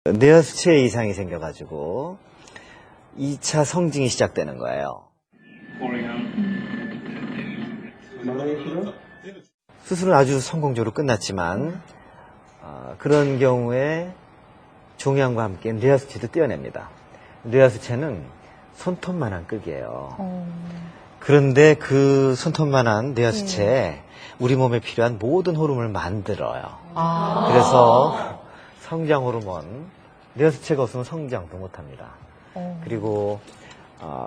뇌하수체 이상이 생겨가지고 2차 성징이 시작되는 거예요. 수술은 아주 성공적으로 끝났지만 그런 경우에 종양과 함께 뇌하수체도 떼어냅니다. 뇌하수체는 손톱만한 크기예요. 그런데 그 손톱만한 뇌하수체에 우리 몸에 필요한 모든 호르몬을 만들어요. 그래서 성장 호르몬, 뇌하수체가 없으면 성장도 못합니다. 그리고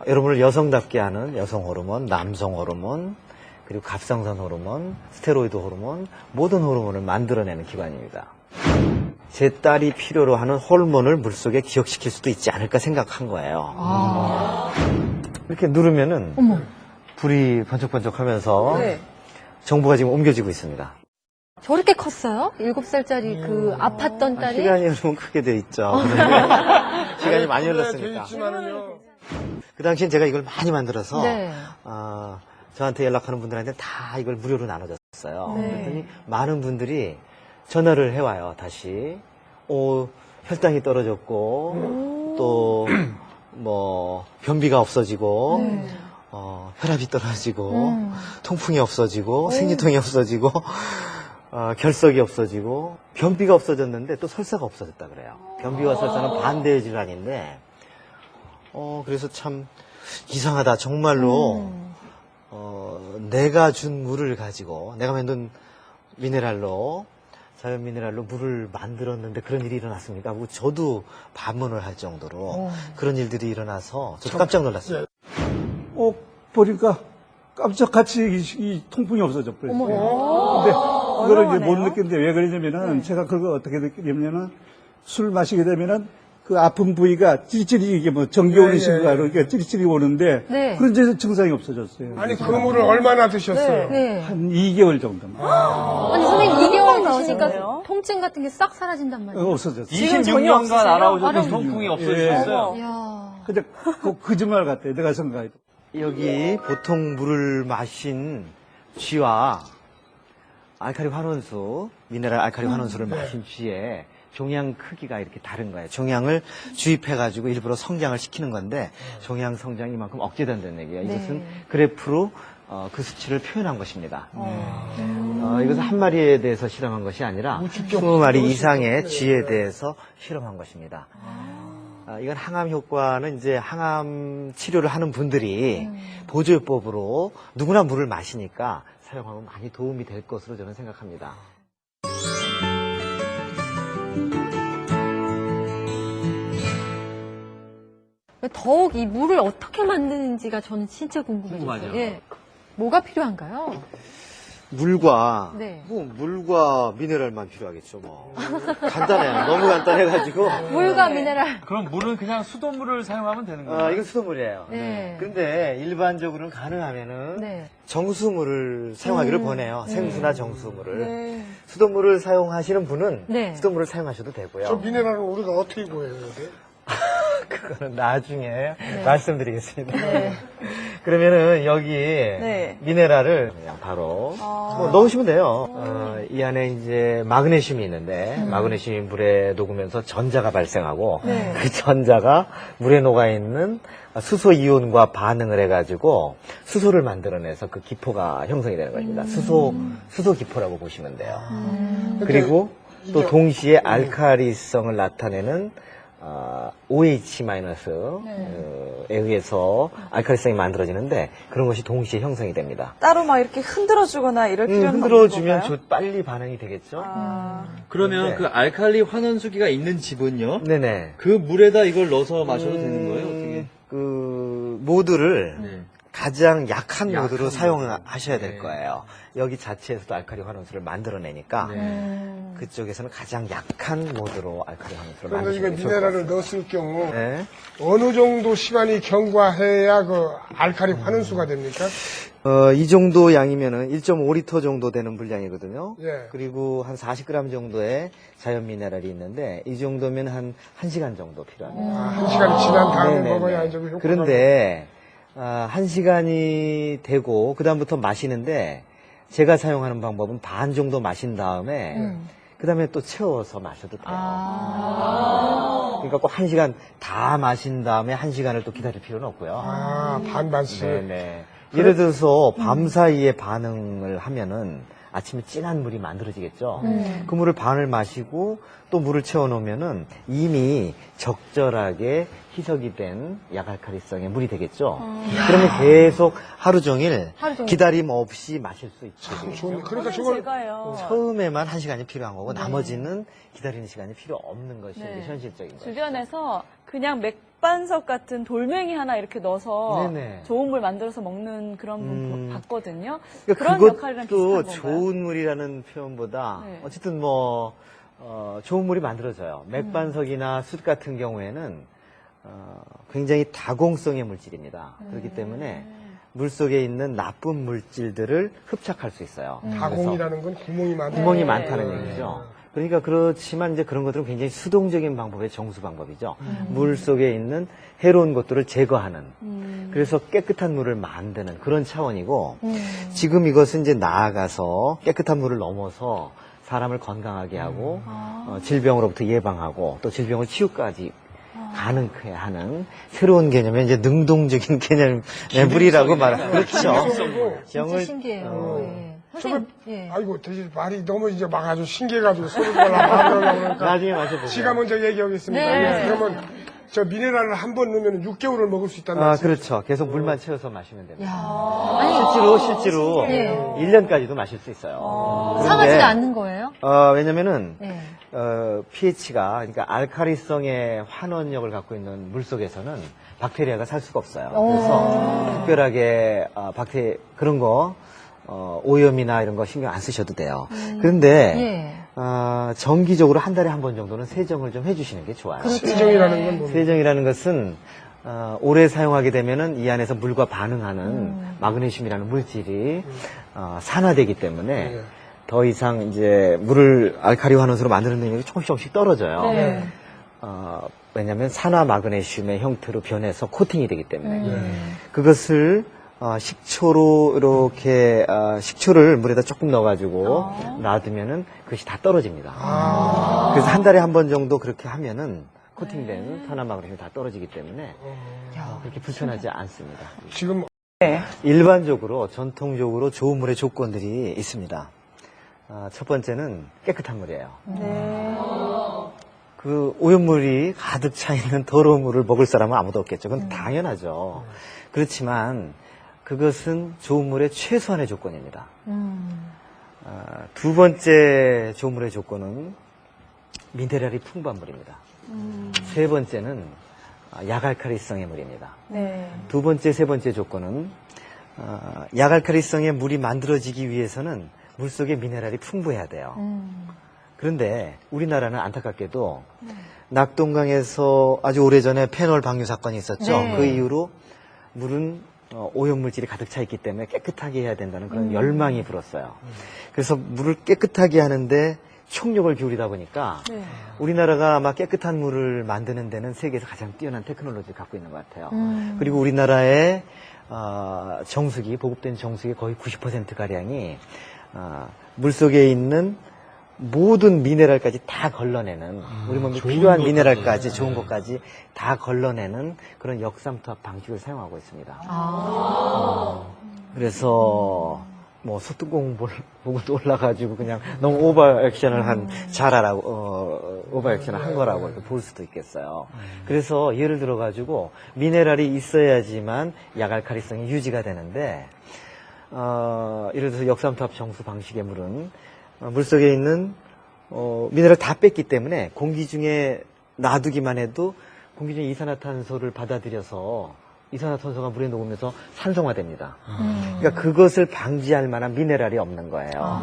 여러분을 여성답게 하는 여성 호르몬, 남성 호르몬, 그리고 갑상선 호르몬, 스테로이드 호르몬, 모든 호르몬을 만들어내는 기관입니다. 제 딸이 필요로 하는 호르몬을 물속에 기억시킬 수도 있지 않을까 생각한 거예요. 이렇게 누르면은 불이 번쩍번쩍하면서 정보가 지금 옮겨지고 있습니다. 저렇게 컸어요? 7살짜리 그 아팠던 딸이? 시간이 흐르면 크게 돼 있죠. 시간이 많이 흘렀으니까. 그 당시엔 제가 이걸 많이 만들어서 저한테 연락하는 분들한테 다 이걸 무료로 나눠줬어요. 그랬더니 많은 분들이 전화를 해와요. 다시 혈당이 떨어졌고 또 뭐 변비가 없어지고 혈압이 떨어지고 통풍이 없어지고 생리통이 없어지고 결석이 없어지고 변비가 없어졌는데 또 설사가 없어졌다 그래요. 변비와 설사는 반대의 질환인데 그래서 참 이상하다. 정말로 내가 준 물을 가지고 내가 만든 미네랄로 자연 미네랄로 물을 만들었는데 그런 일이 일어났습니까? 하고 저도 반문을 할 정도로 그런 일들이 일어나서 저도 깜짝 놀랐어요. 보니까 깜짝같이 이 통풍이 없어져 버렸어요. 근데 그거를 이제 못 느끼는데 왜 그러냐면은 제가 그걸 어떻게 느끼냐면은 술 마시게 되면은 그 아픈 부위가 찌릿찌릿 이게 뭐 전기 오는 신가로 이렇게 찌릿찌릿 오는데 그런 데서 증상이 없어졌어요. 아니 그 물을 얼마나 드셨어요? 한 2개월 정도만. 아니 선생님 2개월 드시니까 통증 같은 게 싹 사라진단 말이에요? 없어졌어요. 26년간 알아오셨던 통풍이 없어지셨어요? 이야. 근데 그 거짓말 같아요. 내가 생각해도. 여기 보통 물을 마신 쥐와 알칼리 환원수, 미네랄 알칼리 환원수를 마신 쥐의 종양 크기가 이렇게 다른 거예요. 종양을 주입해가지고 일부러 성장을 시키는 건데 종양 성장이 이만큼 억제된다는 얘기예요. 이것은 그래프로 그 수치를 표현한 것입니다. 이것은 한 마리에 대해서 실험한 것이 아니라 20마리 이상의 쥐에 대해서 실험한 것입니다. 이건 항암 효과는 이제 항암 치료를 하는 분들이 보조요법으로 누구나 물을 마시니까 사용하면 많이 도움이 될 것으로 저는 생각합니다. 더욱 이 물을 어떻게 만드는지가 저는 진짜 궁금해요. 예. 뭐가 필요한가요? 물과 네. 물과 미네랄만 필요하겠죠. 뭐 간단해요. 너무 간단해가지고 물과 미네랄. 그럼 물은 그냥 수돗물을 사용하면 되는 거예요? 이건 수돗물이에요. 네. 근데 일반적으로는 가능하면은 네. 정수물을 사용하기를 권해요. 생수나 정수물을. 수돗물을 사용하시는 분은 수돗물을 사용하셔도 되고요. 저 미네랄은 우리가 어떻게 구해야 돼? 그거는 나중에 말씀드리겠습니다. 그러면은 여기 미네랄을 그냥 바로 뭐 넣으시면 돼요. 이 안에 이제 마그네슘이 있는데 마그네슘이 물에 녹으면서 전자가 발생하고 그 전자가 물에 녹아 있는 수소 이온과 반응을 해가지고 수소를 만들어내서 그 기포가 형성이 되는 것입니다. 수소 기포라고 보시면 돼요. 그리고 또 동시에 알카리성을 나타내는 OH-에 의해서 알칼리성이 만들어지는데 그런 것이 동시에 형성이 됩니다. 따로 막 이렇게 흔들어주거나 이럴 필요는 없는 흔들어주면 건가요? 빨리 반응이 되겠죠? 그러면 네. 그 알칼리 환원수기가 있는 집은요? 네네. 그 물에다 이걸 넣어서 마셔도 되는 거예요? 어떻게? 그 모드를 가장 약한 모드로 모드. 사용하셔야 될 거예요. 여기 자체에서도 알칼리 환원수를 만들어내니까 그쪽에서는 가장 약한 모드로 알칼리 환원수를 그런데 이거 만드시면 좋을 것 미네랄을 넣었을 경우 같아요. 어느 정도 시간이 경과해야 그 알칼리 환원수가 됩니까? 이 정도 양이면은 1.5리터 정도 되는 분량이거든요. 예. 그리고 한 40g 정도의 자연 미네랄이 있는데 이 정도면 한 1시간 정도 필요합니다. 한 시간이 지난 다음에 네네네. 먹어야 이제 효과가. 그런데 1시간이 되고 그 다음부터 마시는데 제가 사용하는 방법은 반 정도 마신 다음에 그 다음에 또 채워서 마셔도 돼요. 그러니까 꼭 1시간 다 마신 다음에 1시간을 또 기다릴 필요는 없고요. 반반씩. 네네. 예를 들어서 밤 사이에 반응을 하면은 아침에 진한 물이 만들어지겠죠. 그 물을 반을 마시고 또 물을 채워놓으면은 이미 적절하게 희석이 된 약알칼리성의 물이 되겠죠. 그러면 계속 하루 종일 기다림 없이 마실 수 있게 되겠죠. 그러니까 제가요. 처음에만 1시간이 필요한 거고 나머지는 기다리는 시간이 필요 없는 것이 네. 이제 현실적인 거예요. 주변에서 그냥 맥반석 같은 돌멩이 하나 이렇게 넣어서 네네. 좋은 물 만들어서 먹는 그런 분 봤거든요. 그러니까 그런 역할이랑 비슷한 그것도 건가요? 좋은 물이라는 표현보다 네. 어쨌든 좋은 물이 만들어져요. 맥반석이나 숯 같은 경우에는 굉장히 다공성의 물질입니다. 그렇기 때문에 물 속에 있는 나쁜 물질들을 흡착할 수 있어요. 다공이라는 건 구멍이 많다. 구멍이 많다는 얘기죠. 그러니까 그렇지만 이제 그런 것들은 굉장히 수동적인 방법의 정수 방법이죠. 물 속에 있는 해로운 것들을 제거하는. 그래서 깨끗한 물을 만드는 그런 차원이고 지금 이것은 이제 나아가서 깨끗한 물을 넘어서 사람을 건강하게 하고 질병으로부터 예방하고 또 질병을 치유까지 가능케 하는 새로운 개념의 이제 능동적인 개념의 물이라고 말하는 그렇죠. 진짜 신기해요. 예. 선생님, 예. 아이고, 대신 말이 너무 이제 막 아주 신기해가지고 소리 말하려고 그러니까. 나중에 마셔보세요. 지가 먼저 얘기하겠습니다. 네. 예, 그러면 저 미네랄을 한 번 넣으면 6개월을 먹을 수 있다는 말씀. 그렇죠. 계속 물만 채워서 마시면 됩니다. 아니, 실제로 예. 1년까지도 마실 수 있어요. 상하지가 않는 거예요? 왜냐면은 예. pH가 그러니까 알칼리성의 환원력을 갖고 있는 물 속에서는 박테리아가 살 수가 없어요. 그래서 특별하게 그런 거 오염이나 이런 거 신경 안 쓰셔도 돼요. 그런데 정기적으로 한 달에 한 번 정도는 세정을 좀 해주시는 게 좋아요. 세정이라는 건 뭡니까? 세정이라는 것은 오래 사용하게 되면은 이 안에서 물과 반응하는 마그네슘이라는 물질이 산화되기 때문에 더 이상 이제 물을 알칼리 환원수로 만드는 능력이 조금씩 떨어져요. 네. 왜냐하면 산화 마그네슘의 형태로 변해서 코팅이 되기 때문에 그것을 식초로 이렇게 식초를 물에다 조금 넣어가지고 놔두면은 그것이 다 떨어집니다. 그래서 한 달에 한 번 정도 그렇게 하면은 코팅된 산화 마그네슘이 다 떨어지기 때문에 그렇게 불편하지 않습니다. 지금 일반적으로 전통적으로 좋은 물의 조건들이 있습니다. 첫 번째는 깨끗한 물이에요. 그 오염물이 가득 차 있는 더러운 물을 먹을 사람은 아무도 없겠죠. 그건 당연하죠. 그렇지만 그것은 좋은 물의 최소한의 조건입니다. 두 번째 좋은 물의 조건은 미네랄이 풍부한 물입니다. 세 번째는 약알칼리성의 물입니다. 네. 두 번째, 세 번째 조건은 약알칼리성의 물이 만들어지기 위해서는 물 속에 미네랄이 풍부해야 돼요. 그런데 우리나라는 안타깝게도 낙동강에서 아주 오래전에 페놀 방류 사건이 있었죠. 네. 그 이후로 물은 오염물질이 가득 차 있기 때문에 깨끗하게 해야 된다는 그런 열망이 불었어요. 그래서 물을 깨끗하게 하는데 총력을 기울이다 보니까 우리나라가 아마 깨끗한 물을 만드는 데는 세계에서 가장 뛰어난 테크놀로지를 갖고 있는 것 같아요. 그리고 우리나라의 정수기, 보급된 정수기의 거의 90%가량이 물 속에 있는 모든 미네랄까지 다 걸러내는 우리 몸에 필요한 미네랄까지 좋은 것까지 다 걸러내는 그런 역삼투압 방식을 사용하고 있습니다. 그래서 뭐 소뚜껑 보고 올라가지고 그냥 너무 오버 액션을 오버 액션을 한 거라고 이렇게 볼 수도 있겠어요. 그래서 예를 들어 가지고 미네랄이 있어야지만 약알칼리성이 유지가 되는데 예를 들어서 역삼투압 정수 방식의 물은 물속에 있는 미네랄을 다 뺐기 때문에 공기 중에 놔두기만 해도 공기 중에 이산화탄소를 받아들여서 이산화탄소가 물에 녹으면서 산성화됩니다. 그러니까 그것을 방지할 만한 미네랄이 없는 거예요.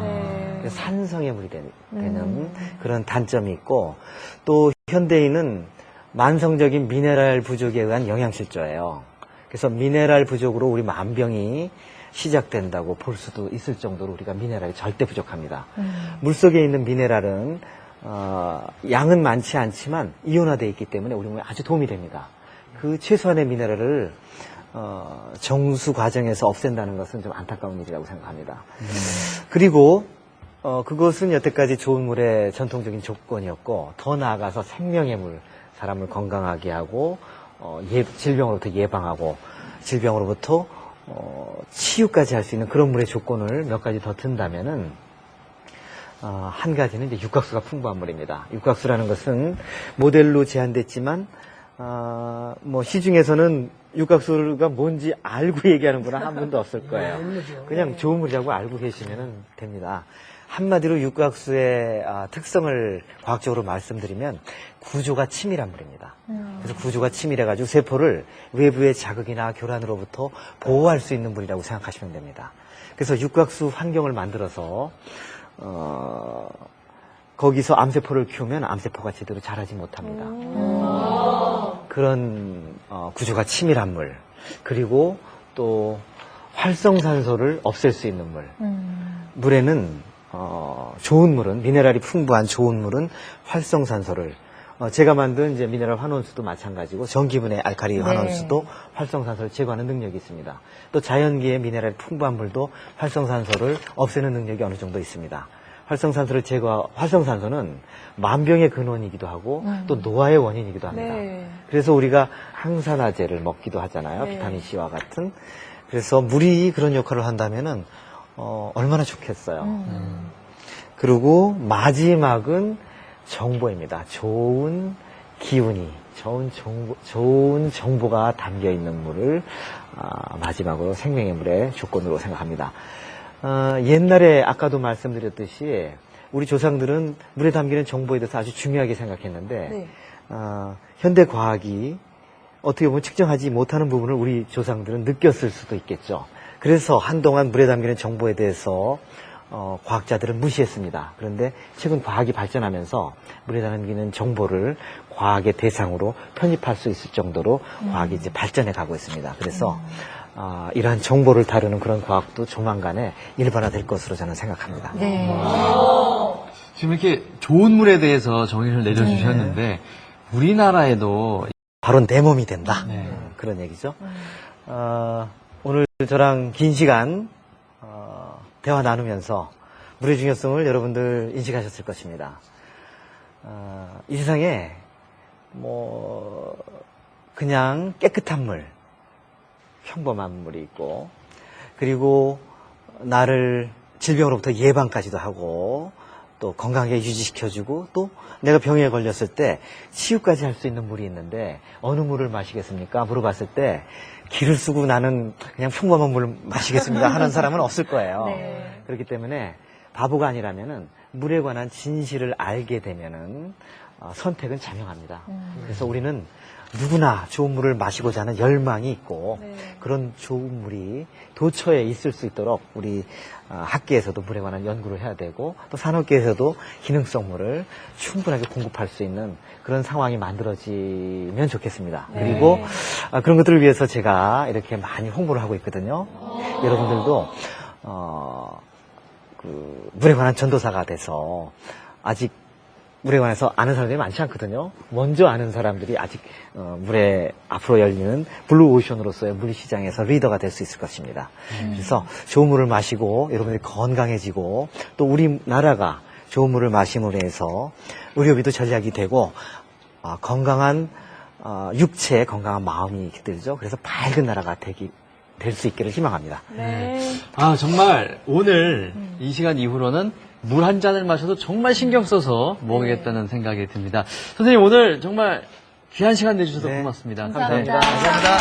그래서 산성의 물이 되는 그런 단점이 있고 또 현대인은 만성적인 미네랄 부족에 의한 영양실조예요. 그래서 미네랄 부족으로 우리 만병이 시작된다고 볼 수도 있을 정도로 우리가 미네랄이 절대 부족합니다. 물속에 있는 미네랄은 양은 많지 않지만 이온화되어 있기 때문에 우리 몸에 아주 도움이 됩니다. 그 최소한의 미네랄을 정수 과정에서 없앤다는 것은 좀 안타까운 일이라고 생각합니다. 그리고 그것은 여태까지 좋은 물의 전통적인 조건이었고, 더 나아가서 생명의 물, 사람을 건강하게 하고, 질병으로부터 예방하고, 질병으로부터, 치유까지 할 수 있는 그런 물의 조건을 몇 가지 더 든다면은, 한 가지는 이제 육각수가 풍부한 물입니다. 육각수라는 것은 모델로 제한됐지만, 시중에서는 육각수가 뭔지 알고 얘기하는 분은 한 분도 없을 거예요. 그냥 좋은 물이라고 알고 계시면 됩니다. 한마디로 육각수의 특성을 과학적으로 말씀드리면 구조가 치밀한 물입니다. 그래서 구조가 치밀해가지고 세포를 외부의 자극이나 교란으로부터 보호할 수 있는 물이라고 생각하시면 됩니다. 그래서 육각수 환경을 만들어서 거기서 암세포를 키우면 암세포가 제대로 자라지 못합니다. 그런 구조가 치밀한 물, 그리고 또 활성산소를 없앨 수 있는 물. 물에는 좋은 물은, 미네랄이 풍부한 좋은 물은 활성산소를, 제가 만든 이제 미네랄 환원수도 마찬가지고 전기분해 알칼리 환원수도 활성산소를 제거하는 능력이 있습니다. 또 자연계의 미네랄이 풍부한 물도 활성산소를 없애는 능력이 어느 정도 있습니다. 활성산소는 만병의 근원이기도 하고 또 노화의 원인이기도 합니다. 그래서 우리가 항산화제를 먹기도 하잖아요. 비타민 C와 같은. 그래서 물이 그런 역할을 한다면은 얼마나 좋겠어요. 그리고 마지막은 정보입니다. 좋은 기운이, 좋은 정보가 담겨 있는 물을 마지막으로 생명의 물의 조건으로 생각합니다. 옛날에 아까도 말씀드렸듯이 우리 조상들은 물에 담기는 정보에 대해서 아주 중요하게 생각했는데 현대 과학이 어떻게 보면 측정하지 못하는 부분을 우리 조상들은 느꼈을 수도 있겠죠. 그래서 한동안 물에 담기는 정보에 대해서 과학자들은 무시했습니다. 그런데 최근 과학이 발전하면서 물에 담기는 정보를 과학의 대상으로 편입할 수 있을 정도로 과학이 이제 발전해 가고 있습니다. 그래서 이러한 정보를 다루는 그런 과학도 조만간에 일반화될 것으로 저는 생각합니다. 지금 이렇게 좋은 물에 대해서 정의를 내려주셨는데 우리나라에도 바로 내 몸이 된다. 그런 얘기죠. 오늘 저랑 긴 시간 대화 나누면서 물의 중요성을 여러분들 인식하셨을 것입니다. 이 세상에 그냥 깨끗한 물, 평범한 물이 있고, 그리고 나를 질병으로부터 예방까지도 하고, 또 건강하게 유지시켜주고, 또 내가 병에 걸렸을 때 치유까지 할 수 있는 물이 있는데 어느 물을 마시겠습니까? 물어봤을 때 기를 쓰고 나는 그냥 평범한 물을 마시겠습니다 하는 사람은 없을 거예요. 그렇기 때문에 바보가 아니라면은 물에 관한 진실을 알게 되면은 선택은 자명합니다. 그래서 우리는 누구나 좋은 물을 마시고자 하는 열망이 있고 그런 좋은 물이 도처에 있을 수 있도록 우리 학계에서도 물에 관한 연구를 해야 되고 또 산업계에서도 기능성 물을 충분하게 공급할 수 있는 그런 상황이 만들어지면 좋겠습니다. 그리고 그런 것들을 위해서 제가 이렇게 많이 홍보를 하고 있거든요. 여러분들도 물에 관한 전도사가 돼서 아직 물에 관해서 아는 사람들이 많지 않거든요. 먼저 아는 사람들이 아직 물에 앞으로 열리는 블루오션으로서의 물시장에서 리더가 될 수 있을 것입니다. 그래서 좋은 물을 마시고 여러분들이 건강해지고 또 우리나라가 좋은 물을 마심으로 해서 의료비도 절약이 되고 건강한 육체, 건강한 마음이 들죠. 그래서 밝은 나라가 될 수 있기를 희망합니다. 정말 오늘 이 시간 이후로는 물 한 잔을 마셔도 정말 신경 써서 먹겠다는 생각이 듭니다. 선생님 오늘 정말 귀한 시간 내주셔서 고맙습니다. 감사합니다. 감사합니다.